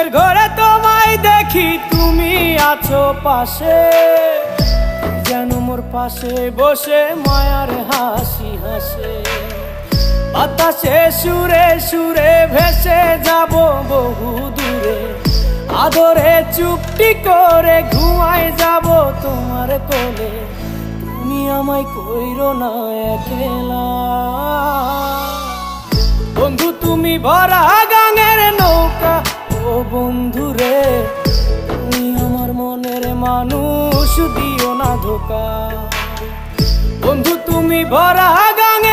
ঘুমের ঘরে তোমায় দেখি, তুমি আছো পাশে, যেন মোর পাশে বসে মায়ার হাসি হাসে। বাতাসে সুরে সুরে ভেসে যাব বহু দূরে, আদরে চুপটি করে ঘুমায় যাব তোমার কোলে। তুমি আমায় কইরো না একলা বন্ধু, তুমি ভরা গাঙের নৌকা। ও বন্ধু রে, তুমি আমার মনের মানুষ, দিও না ধোকা। বন্ধু তুমি ভরা গাঙের